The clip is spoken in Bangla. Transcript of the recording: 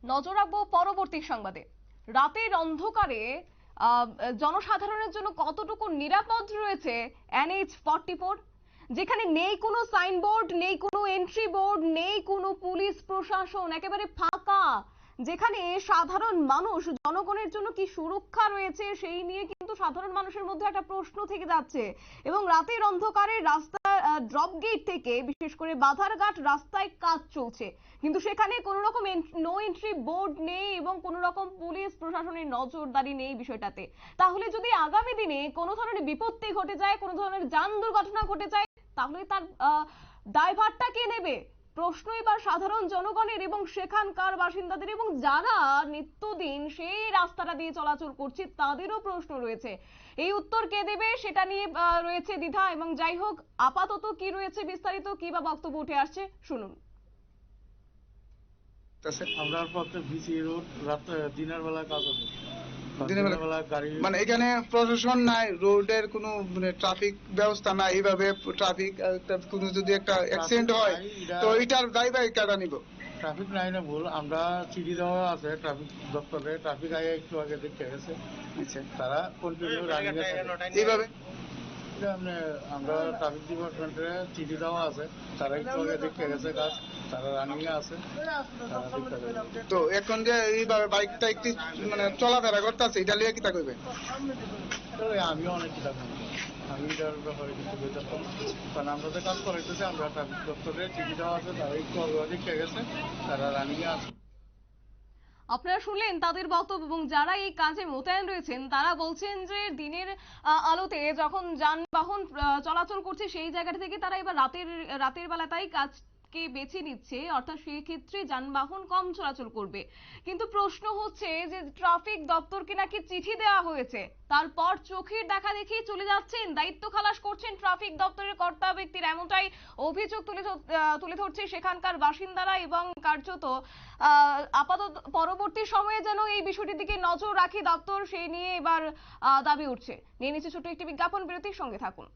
নজর রাখবো পরবর্তী সংবাদে। রাতের অন্ধকারে জনসাধারণের জন্য কতটুকু নিরাপদ রয়েছে NH-44, যেখানে নেই কোনো সাইনবোর্ড, নেই কোনো এন্ট্রি বোর্ড, নেই কোনো পুলিশ প্রশাসন, একেবারে ফাঁকা, যেখানে সাধারণ মানুষ, জনগণের জন্য কি সুরক্ষা রয়েছে সেই নিয়ে কিন্তু সাধারণ মানুষের মধ্যে একটা প্রশ্ন থেকে যাচ্ছে। এবং রাতের অন্ধকারে রাস্তা ড্রপ গেট থেকে বিশেষ করে বাধারঘাট রাস্তায় কাজ চলছে, কিন্তু সেখানে কোনো রকম নো এন্ট্রি বোর্ড নেই এবং কোনো রকম পুলিশ প্রশাসনের নজরদারি নেই বিষয়টাতে। তাহলে যদি আগামী দিনে কোনো ধরনের বিপত্তি ঘটে যায়, কোনো ধরনের যান দুর্ঘটনা ঘটে যায়, তাহলে তার দায়ভারটা কে নেবে? প্রশ্ন এবার সাধারণ জনগণের এবং সেখানকার বাসিন্দাদের, এবং যারা নিত্যদিন সেই রাস্তাটা দিয়ে চলাচল করছে তাদেরও প্রশ্ন রয়েছে। এই উত্তর কে দেবে সেটা নিয়ে রয়েছে দ্বিধা। এবং যাই হোক, আপাতত কি রয়েছে বিস্তারিত, কি বা বক্তব্য উঠে আসছে শুনুন। আমরা পথে বিসি রোড রাত দিনের বেলা কাজ হবে, দিনের বেলা গাড়ি মানে এখানে প্রশাসন নাই, রোডের কোনো মানে ট্রাফিক ব্যবস্থা নাই। এইভাবে ট্রাফিক কোনো যদি একটা অ্যাক্সিডেন্ট হয় তো এটার দায়ভার কারা নিব? ট্রাফিক লাইনে ভুল, আমরা চিঠি দেওয়া আছে ট্রাফিক দপ্তরে, ট্রাফিক আগে একটু আগে দেখতে গেছে। আচ্ছা, তারা কন্টিনিউ রানিং আছে এইভাবে। আমরা ট্রাফিক ডিপার্টমেন্টে চিঠি দেওয়া আছে, তারা একটু আগে দেখতে গেছে কাজ, তারা রানিং আছে। তো এখন যে এইভাবে বাইকটা একটু মানে চলাফেরা করতে আছে, এটা লিয়ে কিতা করবে? আমিও অনেক কিতাব আমি এটার ব্যাপারে কিছু বলতে পারবো, কারণ আমরা যে কাজ করাইতেছি, আমরা ট্রাফিক দপ্তরে চিঠি দেওয়া আছে, তারা একটু আগে দেখতে গেছে, তারা রানিং আছে। আপনারা শুনলেন তাদের বক্তব্য। এবং যারা এই কাজে মোতায়েন রয়েছেন তারা বলছেন যে দিনের আলোতে যখন যানবাহন চলাচল করছে সেই জায়গাটা থেকে তারা এবার রাতের বেলাটাই কাজকে বেছে নিচ্ছে, অর্থাৎ সেই ক্ষেত্রে যানবাহন কম চলাচল করবে। কিন্তু প্রশ্ন হচ্ছে যে ট্রাফিক দপ্তরকে নাকি চিঠি দেওয়া হয়েছে, তারপর চোখের দেখা দেখি চলে যাচ্ছেন, দায়িত্ব খালাস করছেন ট্রাফিক দপ্তরের কর্তা ব্যক্তির, এমনটাই অভিযোগ তুলে ধরছে সেখানকার বাসিন্দারা। এবং কার্যত আপাতত পরবর্তী সময়ে যেন এই বিষয়টির দিকে নজর রাখে দপ্তর, সেই নিয়ে এবার দাবি উঠছে। নিয়ে নিচ্ছে ছোট্ট একটি বিজ্ঞাপন বিরতির সঙ্গে থাকুন।